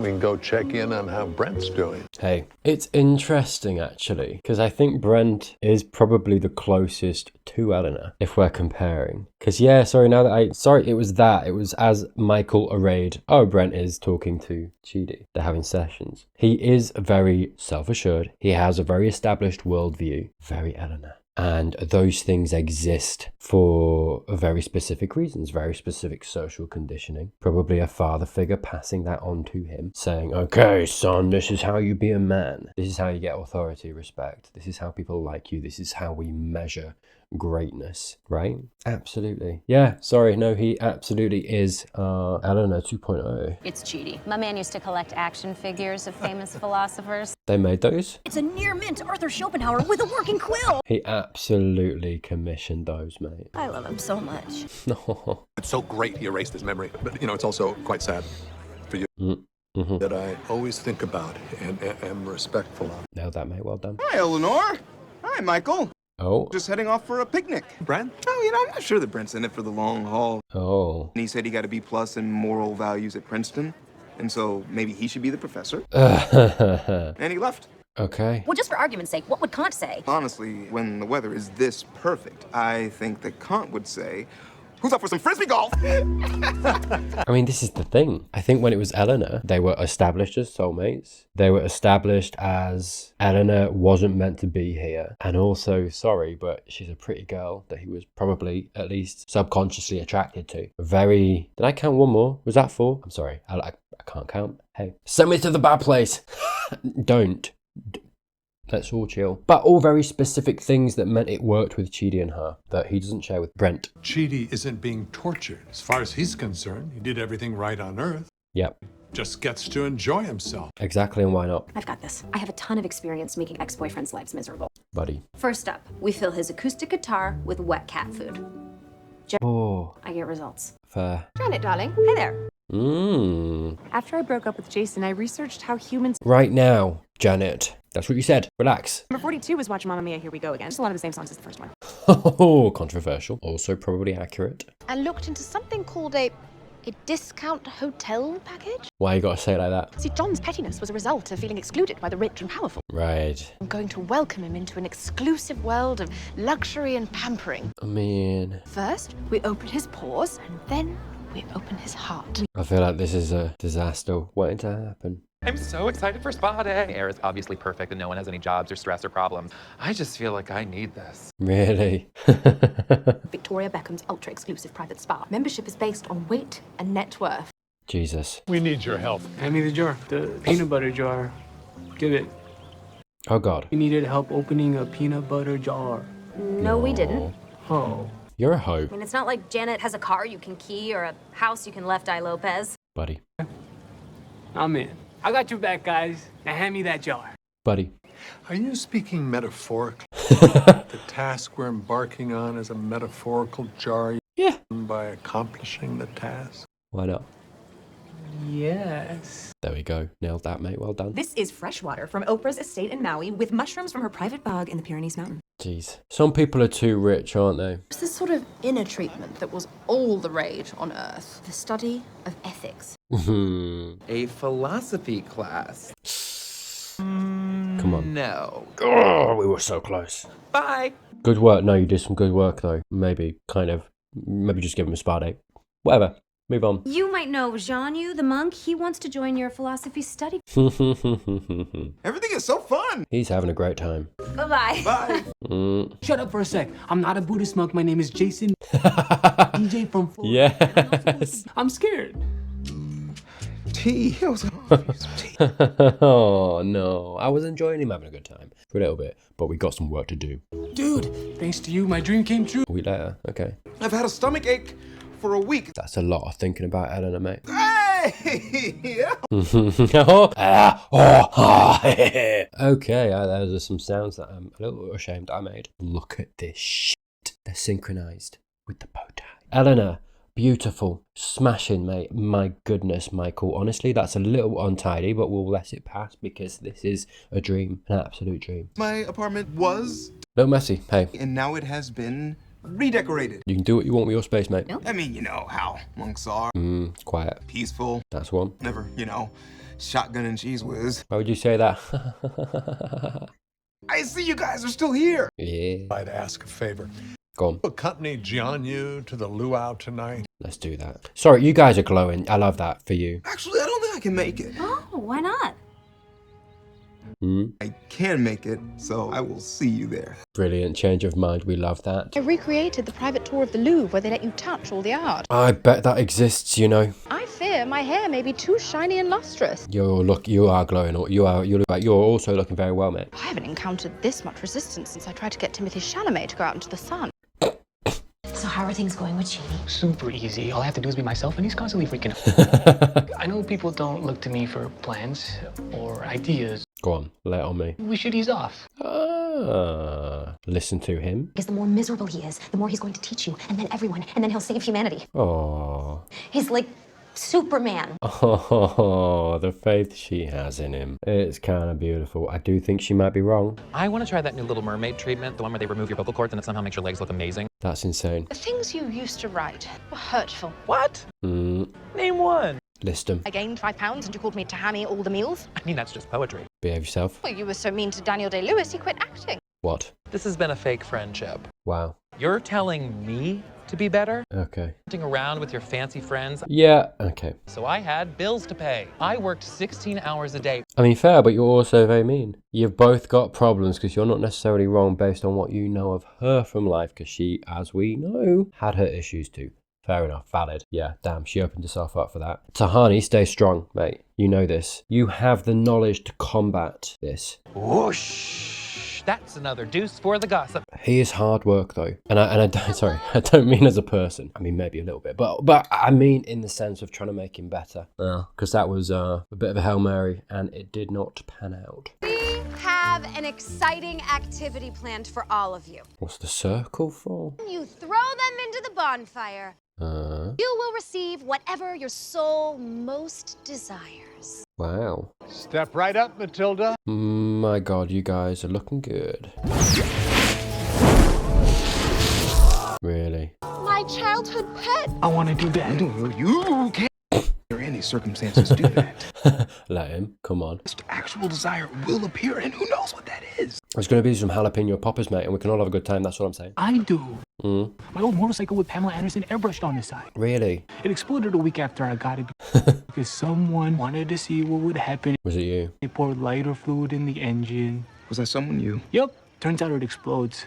We can go check in on how Brent's doing. Hey, it's interesting actually, because I think Brent is probably the closest to Eleanor if we're comparing. Because yeah, it was as Michael arrayed, oh, Brent is talking to Chidi. They're having sessions. He is very self-assured. He has a very established worldview. Very Eleanor. And those things exist for very specific reasons, very specific social conditioning. Probably a father figure passing that on to him, saying, okay, son, this is how you be a man. This is how you get authority, respect. This is how people like you. This is how we measure greatness, right? Absolutely. Yeah, sorry, no, he absolutely is Eleanor 2.0. It's Chidi. My man used to collect action figures of famous philosophers. They made those? It's a near mint Arthur Schopenhauer with a working quill. He absolutely commissioned those, mate. I love him so much. No. It's so great he erased his memory. But, it's also quite sad for you that I always think about and am respectful of. Nailed that, mate. Well done. Hi, Eleanor. Hi, Michael. Oh. Just heading off for a picnic. Brent? Oh, I'm not sure that Brent's in it for the long haul. Oh. And he said he got a B+ in moral values at Princeton, and so maybe he should be the professor. And he left. Okay. Well, just for argument's sake, what would Kant say? Honestly, when the weather is this perfect, I think that Kant would say, who's up for some frisbee golf? I mean, this is the thing. I think when it was Eleanor, they were established as soulmates. They were established as Eleanor wasn't meant to be here. And also, sorry, but she's a pretty girl that he was probably at least subconsciously attracted to. Very... Did I count one more? Was that 4? I'm sorry. I can't count. Hey. Send me to the bad place. Don't. Let's all chill. But all very specific things that meant it worked with Chidi and her that he doesn't share with Brent. Chidi isn't being tortured. As far as he's concerned, he did everything right on Earth. Yep. Just gets to enjoy himself. Exactly, and why not? I've got this. I have a ton of experience making ex-boyfriends' lives miserable. Buddy. First up, we fill his acoustic guitar with wet cat food. Oh. I get results. Fair. Janet, darling. Hey there. After I broke up with Jason, I researched how humans... Right now, Janet. That's what you said. Relax. Number 42 was watching Mamma Mia, Here We Go Again. Just a lot of the same songs as the first one. Oh, controversial. Also probably accurate. I looked into something called a discount hotel package. Why you gotta say it like that? See, John's pettiness was a result of feeling excluded by the rich and powerful. Right. I'm going to welcome him into an exclusive world of luxury and pampering. I mean... First, we open his pores, and then we open his heart. I feel like this is a disaster waiting to happen. I'm so excited for spa day. Air is obviously perfect and no one has any jobs or stress or problems. I just feel like I need this. Really? Victoria Beckham's ultra-exclusive private spa. Membership is based on weight and net worth. Jesus. We need your help. Hand me the jar, the peanut butter jar. Give it. Oh, God. We needed help opening a peanut butter jar. No, we didn't. Oh. You're a hoe, I mean, it's not like Janet has a car you can key or a house you can left eye Lopez. buddy. I'm in. I got your back, guys. Now hand me that jar. Buddy. Are you speaking metaphorically? The task we're embarking on is a metaphorical jar Yeah. by accomplishing the task. Why not? Yes. There we go. Nailed that, mate. Well done. This is fresh water from Oprah's estate in Maui with mushrooms from her private bog in the Pyrenees Mountains. Jeez. Some people are too rich, aren't they? There's this sort of inner treatment that was all the rage on Earth. The study of ethics. A philosophy class. Come on. No. Oh, we were so close. Bye. Good work. No, you did some good work, though. Maybe just give him a spa date. Whatever. Move on. You might know Jean Yu, the monk. He wants to join your philosophy study. Everything is so fun. He's having a great time. Bye-bye. Bye. Shut up for a sec. I'm not a Buddhist monk. My name is Jason. DJ from Florida. Yes. I'm scared. Tea. Oh, no. I was enjoying him having a good time for a little bit, but we got some work to do. Dude, thanks to you, my dream came true. A week later. Okay. I've had a stomach ache for a week. That's a lot of thinking about Eleanor, mate. Hey! Yeah. Okay, those are some sounds that I'm a little ashamed I made. Look at this shit. They're synchronized with the bow tie. Eleanor, beautiful, smashing, mate. My goodness, Michael. Honestly, that's a little untidy, but we'll let it pass because this is a dream, an absolute dream. My apartment was, No messy, hey. and now it has been redecorated. You can do what you want with your space, mate. I mean, you know how monks are. Quiet. Peaceful. That's one. Never, shotgun and cheese whiz. Why would you say that? I see you guys are still here. Yeah. I'd ask a favor. Go on. Accompany Jianyu to the luau tonight. Let's do that. Sorry, you guys are glowing. I love that for you. Actually, I don't think I can make it. Oh, why not? I can make it, so I will see you there. Brilliant change of mind. We love that. I recreated the private tour of the Louvre where they let you touch all the art. I bet that exists, you know. I fear my hair may be too shiny and lustrous. You are glowing. You're also looking very well, mate. I haven't encountered this much resistance since I tried to get Timothy Chalamet to go out into the sun. So how are things going with Chidi? Super easy. All I have to do is be myself, and he's constantly freaking out. I know people don't look to me for plans or ideas. Go on, lay it on me. We should ease off. Listen to him. Because the more miserable he is, the more he's going to teach you, and then everyone, and then he'll save humanity. Oh. He's like Superman. Oh, the faith she has in him. It's kind of beautiful. I do think she might be wrong. I want to try that new Little Mermaid treatment, the one where they remove your vocal cords and it somehow makes your legs look amazing. That's insane. The things you used to write were hurtful. What? Name one. List them. I gained 5 pounds and you called me Tahami all the meals. I mean, that's just poetry. Behave yourself. Well, you were so mean to Daniel Day-Lewis, he quit acting. What? This has been a fake friendship. Wow. You're telling me to be better? Okay. Hunting around with your fancy friends? Yeah, okay. So I had bills to pay. I worked 16 hours a day. I mean, fair, but you're also very mean. You've both got problems because you're not necessarily wrong based on what you know of her from life, because she, as we know, had her issues too. Fair enough, valid. Yeah, damn, she opened herself up for that. Tahani, stay strong, mate. You know this. You have the knowledge to combat this. Whoosh! That's another deuce for the gossip. He is hard work though, and I don't, sorry, I don't mean as a person. I mean maybe a little bit, but I mean in the sense of trying to make him better. Because that was a bit of a Hail Mary, and it did not pan out. We have an exciting activity planned for all of you. What's the circle for? You throw them into the bonfire. You will receive whatever your soul most desires. Wow. Step right up, Matilda. My God, you guys are looking good. Really? My childhood pet. I want to do that. You can't under any circumstances do that. Let him. Come on. Actual desire will appear, and who knows what that is. There's going to be some jalapeno poppers, mate, and we can all have a good time. That's what I'm saying. I do. My old motorcycle with Pamela Anderson airbrushed on the side. Really? It exploded a week after I got it because someone wanted to see what would happen. Was it you? They poured lighter fluid in the engine. Was that someone you? Yup. Turns out it explodes.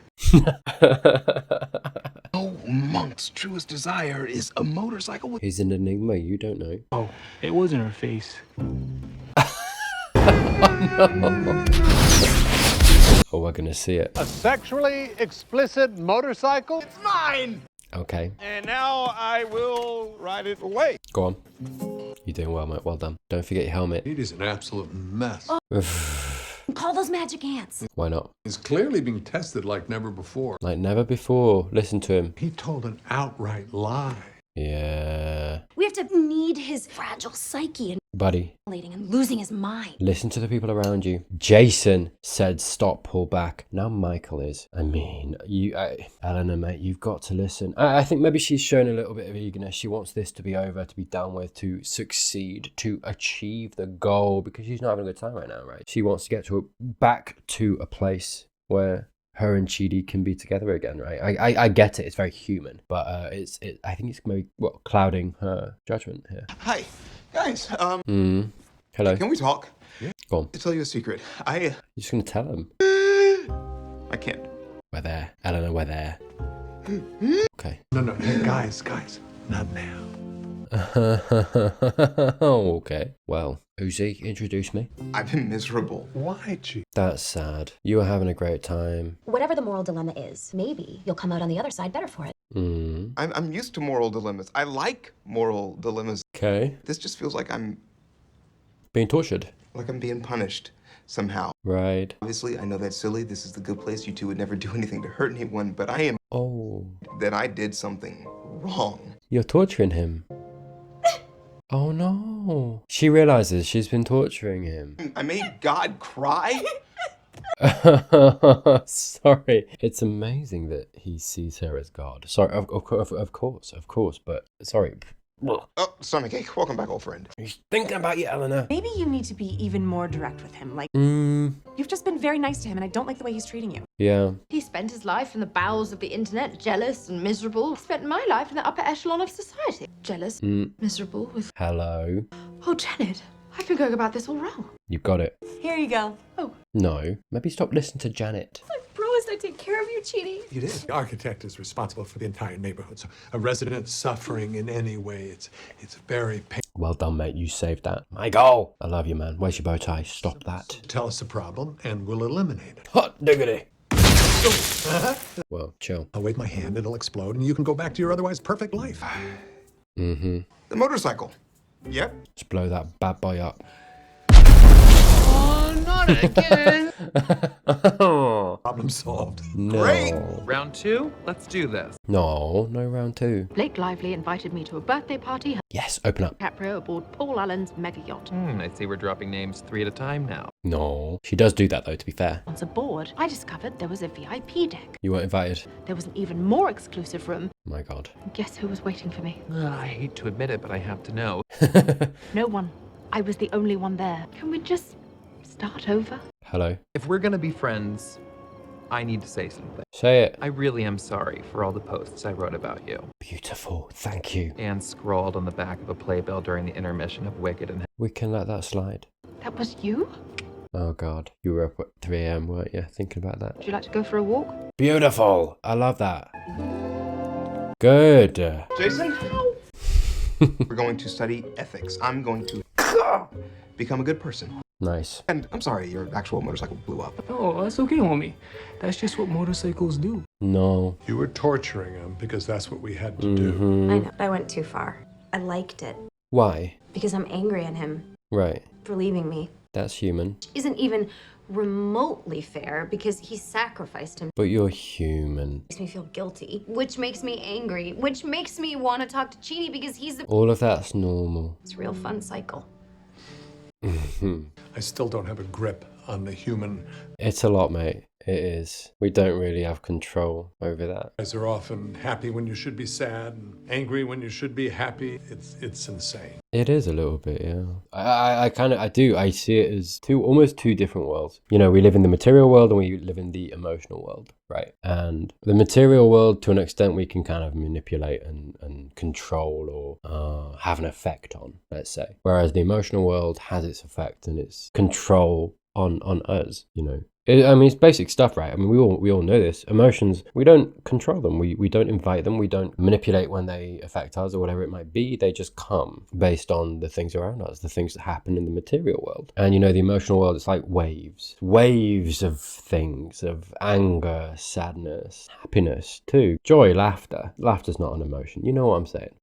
No monk's truest desire is a motorcycle with... He's an enigma, you don't know. Oh, it wasn't her face. Oh, we're going to see it. A sexually explicit motorcycle? It's mine! Okay. And now I will ride it away. Go on. You're doing well, mate. Well done. Don't forget your helmet. It is an absolute mess. Call those magic ants. Why not? He's clearly being tested like never before. Like never before. Listen to him. He told an outright lie. Yeah. We have to knead his fragile psyche and Buddy, losing his mind. listen to the people around you. Jason said stop, pull back. Now Michael is. I mean, Eleanor, mate, you've got to listen. I think maybe she's shown a little bit of eagerness. She wants this to be over, to be done with, to succeed, to achieve the goal, because she's not having a good time right now, right? She wants to get back to a place where her and Chidi can be together again, right? I get it. It's very human, but I think it's maybe clouding her judgment here. Hi, guys. Hello. Can we talk? Yeah. Go on. To tell you a secret, You're just gonna tell him. I can't. We're there, Eleanor. We're there. Okay. No, hey, guys, not now. Okay. Well, Uzi, introduce me. I've been miserable. Why, Chief? That's sad. You were having a great time. Whatever the moral dilemma is, maybe you'll come out on the other side better for it. I'm used to moral dilemmas. I like moral dilemmas. Okay. This just feels like I'm Being tortured. being punished somehow. Right. Obviously, I know that's silly. This is the good place. You two would never do anything to hurt anyone, but I am Oh. that I did something wrong. You're torturing him. Oh no. She realizes she's been torturing him. I made God cry? Sorry. It's amazing that he sees her as God. Sorry, of course, but sorry. Oh, stomachache. Welcome back, old friend. He's thinking about you, Eleanor. Maybe you need to be even more direct with him. Like, you've just been very nice to him, and I don't like the way he's treating you. Yeah. He spent his life in the bowels of the internet, jealous and miserable. I spent my life in the upper echelon of society. Jealous, miserable with... Hello. Oh, Janet, I've been going about this all wrong. You got it. Here you go. No. Maybe stop listening to Janet. I promised I'd take care of you, Chidi. You did. The architect is responsible for the entire neighborhood. So a resident suffering in any way, it's very painful. Well done, mate. You saved that. Michael! I love you, man. Where's your bow tie? Stop that. Tell us the problem, and we'll eliminate it. Hot diggity. Well, chill. I'll wave my hand, it'll explode, and you can go back to your otherwise perfect life. Mm-hmm. The motorcycle. Yep. Just blow that bad boy up. Oh, not again. Problem solved. No. Great. Round 2, let's do this. No round 2. Blake Lively invited me to a birthday party. Yes, open up. DiCaprio aboard Paul Allen's mega yacht. I see we're dropping names 3 at a time now. No. She does do that, though, to be fair. Once aboard, I discovered there was a VIP deck. You weren't invited. There was an even more exclusive room. My God. Guess who was waiting for me? I hate to admit it, but I have to know. No one. I was the only one there. Can we just start over? Hello. If we're gonna be friends, I need to say something. Say it. I really am sorry for all the posts I wrote about you Beautiful. Thank you. and scrawled on the back of a playbill during the intermission of Wicked and... We can let that slide. That was you? Oh, God. You were up at 3 a.m., weren't you? Thinking about that. Would you like to go for a walk? Beautiful. I love that. Good. Jason? We're going to study ethics. I'm going to become a good person. Nice. And I'm sorry, your actual motorcycle blew up. Oh, that's okay, homie. That's just what motorcycles do. No. You were torturing him because that's what we had to do. I know. I went too far. I liked it. Why? Because I'm angry at him Right. for leaving me. That's human. Isn't even remotely fair because he sacrificed him. But you're human. Makes me feel guilty, which makes me angry, which makes me want to talk to Chidi because he's the... All of that's normal. It's a real fun cycle. I still don't have a grip on the human. It's a lot, mate. It is. We don't really have control over that. Guys are often happy when you should be sad and angry when you should be happy. It's insane. It is a little bit, yeah. I see it as almost two different worlds. You know, we live in the material world and we live in the emotional world, right? And the material world, to an extent, we can kind of manipulate and control or have an effect on, let's say. Whereas the emotional world has its effect and its control on us, you know. It's basic stuff, right? I mean, we all know this. Emotions, we don't control them. We don't invite them. We don't manipulate when they affect us or whatever it might be. They just come based on the things around us, the things that happen in the material world. And, you know, the emotional world, it's like waves. Waves of things, of anger, sadness, happiness too. Joy, laughter. Laughter's not an emotion. You know what I'm saying?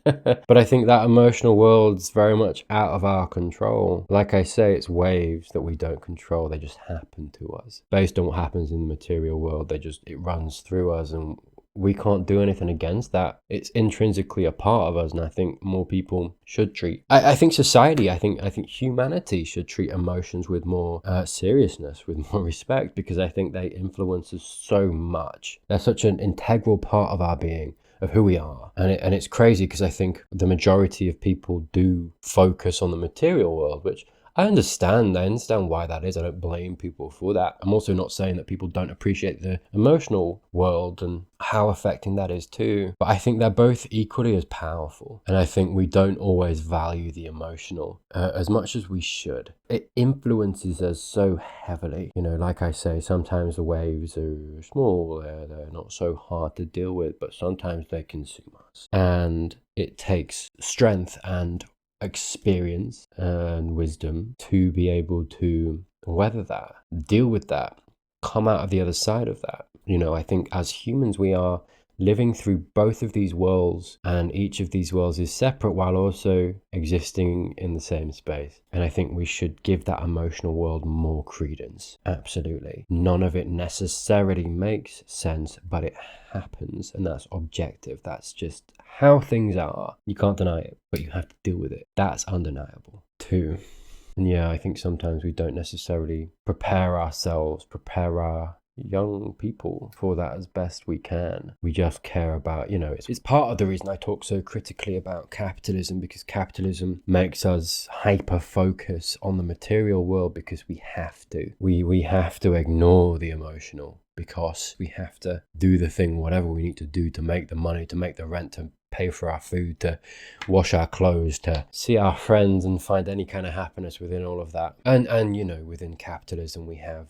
But I think that emotional world's very much out of our control. Like I say, it's waves that we don't control. They just happen to us. Based on what happens in the material world, it runs through us and we can't do anything against that. It's intrinsically a part of us, and I think more people should treat... I think society, I think humanity should treat emotions with more seriousness, with more respect, because I think they influence us so much. They're such an integral part of our being, of who we are. And it's crazy because I think the majority of people do focus on the material world, which I understand why that is. I don't blame people for that. I'm also not saying that people don't appreciate the emotional world and how affecting that is too. But I think they're both equally as powerful. And I think we don't always value the emotional as much as we should. It influences us so heavily. You know, like I say, sometimes the waves are small, they're not so hard to deal with, but sometimes they consume us. And it takes strength and experience and wisdom to be able to weather that, deal with that, come out of the other side of that. You know, I think as humans we are living through both of these worlds, and each of these worlds is separate while also existing in the same space. And I think we should give that emotional world more credence. Absolutely. None of it necessarily makes sense, but it happens, and that's objective. That's just how things are. You can't deny it, but you have to deal with it. That's undeniable too. And yeah, I think sometimes we don't necessarily prepare ourselves, prepare our young people for that as best we can. We just care about, you know, it's part of the reason I talk so critically about capitalism, because capitalism makes us hyper focus on the material world because we have to. We have to ignore the emotional because we have to do the thing, whatever we need to do to make the money, to make the rent, to pay for our food, to wash our clothes, to see our friends and find any kind of happiness within all of that. And you know, within capitalism we have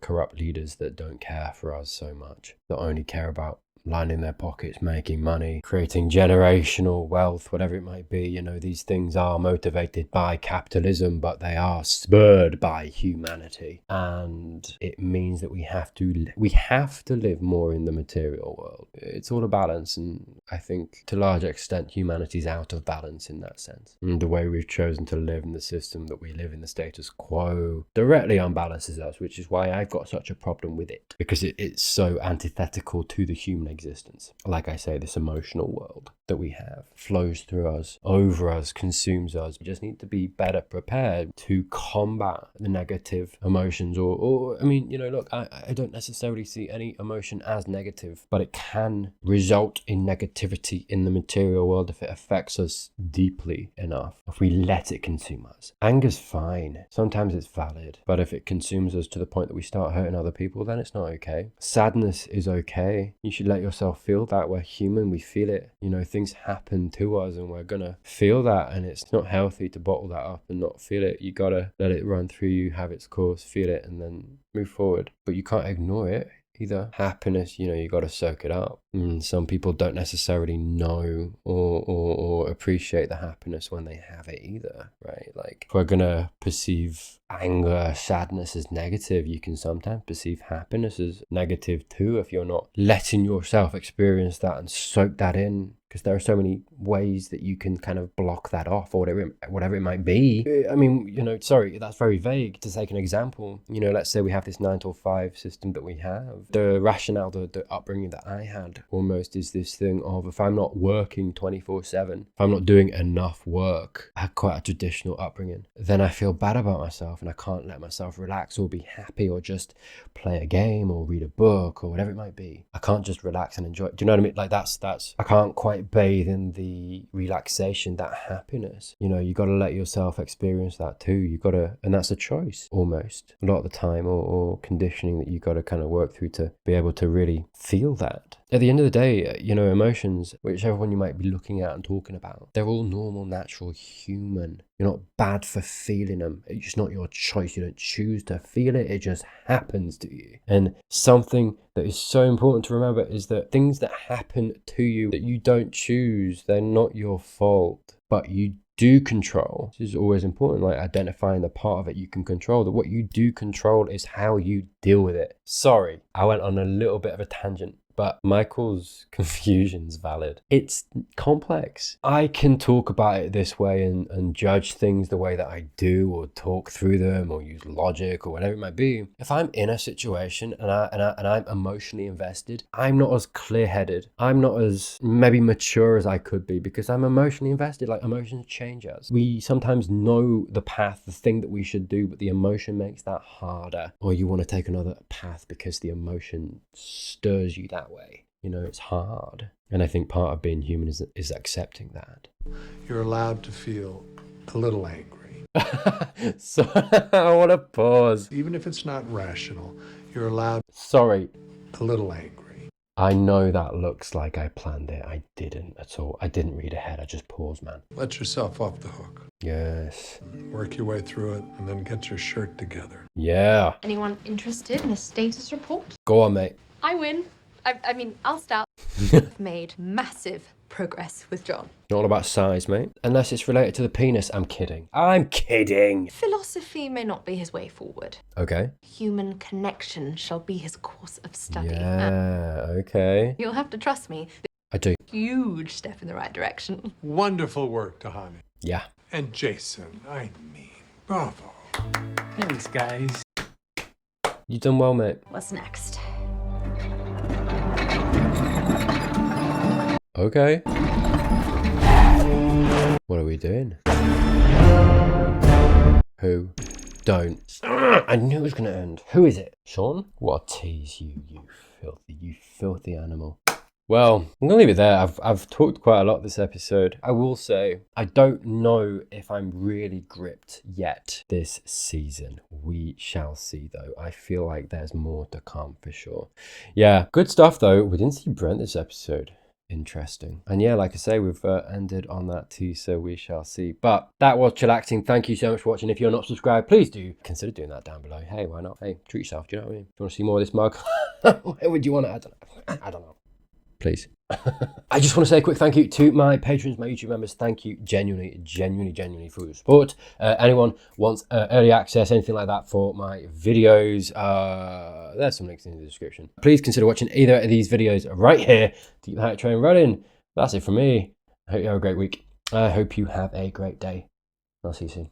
corrupt leaders that don't care for us so much, that only care about lining their pockets, making money, creating generational wealth, whatever it might be. You know, these things are motivated by capitalism, but they are spurred by humanity. And it means that we have to live more in the material world. It's all a balance, and I think to a large extent humanity's out of balance in that sense. And the way we've chosen to live in the system that we live in, the status quo, directly unbalances us, which is why I've got such a problem with it, because it's so antithetical to the human existence. Like I say, this emotional world that we have flows through us, over us, consumes us. We just need to be better prepared to combat the negative emotions, or I mean, you know, look, I don't necessarily see any emotion as negative, but it can result in negativity in the material world if it affects us deeply enough, if we let it consume us. Anger's fine, sometimes it's valid, but if it consumes us to the point that we start hurting other people, then it's not okay. Sadness is okay. You should let yourself feel that. We're human, we feel it. You know, things happen to us and we're gonna feel that, and it's not healthy to bottle that up and not feel it. You gotta let it run through you, have its course, feel it, and then move forward. But you can't ignore it either. Happiness, you know, you got to soak it up. Some people don't necessarily know or appreciate the happiness when they have it either, right? Like, if we're gonna perceive anger, sadness as negative, you can sometimes perceive happiness as negative too if you're not letting yourself experience that and soak that in. Because there are so many ways that you can kind of block that off, or whatever it might be. I mean, you know, sorry, that's very vague. To take an example, you know, let's say we have this 9 to 5 system that we have. The rationale, the upbringing that I had almost is this thing of, if I'm not working 24/7, if I'm not doing enough work, I had quite a traditional upbringing, then I feel bad about myself and I can't let myself relax or be happy or just play a game or read a book or whatever it might be. I can't just relax and enjoy it. Do you know what I mean? Like that's I can't quite bathe in the relaxation, that happiness. You know, you got to let yourself experience that too. You got to, and that's a choice almost a lot of the time, or conditioning that you got to kind of work through to be able to really feel that. At the end of the day, you know, emotions, whichever one you might be looking at and talking about, they're all normal, natural, human. You're not bad for feeling them. It's just not your choice. You don't choose to feel it. It just happens to you. And something that is so important to remember is that things that happen to you that you don't choose, they're not your fault, but you do control. This is always important, like identifying the part of it you can control. That what you do control is how you deal with it. Sorry, I went on a little bit of a tangent, but Michael's confusion's valid. It's complex. I can talk about it this way and judge things the way that I do, or talk through them, or use logic, or whatever it might be. If I'm in a situation and I'm emotionally invested, I'm not as clear-headed. I'm not as maybe mature as I could be, because I'm emotionally invested. Like, emotions change us. We sometimes know the path, the thing that we should do, but the emotion makes that harder. Or you want to take another path because the emotion stirs you that way. You know, it's hard. And I think part of being human is accepting that. You're allowed to feel a little angry. So I want to pause. Even if it's not rational, you're allowed Sorry. a little angry. I know that looks like I planned it. I didn't at all. I didn't read ahead. I just paused, man. Let yourself off the hook. Yes. Work your way through it and then get your shirt together. Yeah. Anyone interested in a status report? Go on, mate. I win. I mean, I'll start. I've made massive progress with John. Not all about size, mate. Unless it's related to the penis. I'm kidding. I'm kidding. Philosophy may not be his way forward. Okay. Human connection shall be his course of study. Yeah, okay. You'll have to trust me. I do. Huge step in the right direction. Wonderful work, Tahani. Yeah. And Jason, I mean, bravo. Thanks, guys. You done well, mate. What's next? Okay. What are we doing? Who Don't. I knew it was going to end. Who is it? Sean? What a tease, you filthy animal. Well, I'm going to leave it there. I've talked quite a lot this episode. I will say, I don't know if I'm really gripped yet this season. We shall see, though. I feel like there's more to come for sure. Yeah, good stuff, though. We didn't see Brent this episode. Interesting. And yeah, like I say, we've ended on that too, so we shall see. But that was Chillaxing. Thank you so much for watching. If you're not subscribed, please do consider doing that down below. Hey, why not? Hey, treat yourself. Do you know what I mean? If you want to see more of this mug, where would you want it? I don't know. Please. I just want to say a quick thank you to my patrons, my YouTube members. Thank you genuinely for your support. Anyone wants early access, anything like that for my videos, there's some links in the description. Please consider watching either of these videos right here to keep the hype train running. That's it from me. I hope you have a great week. I hope you have a great day. I'll see you soon.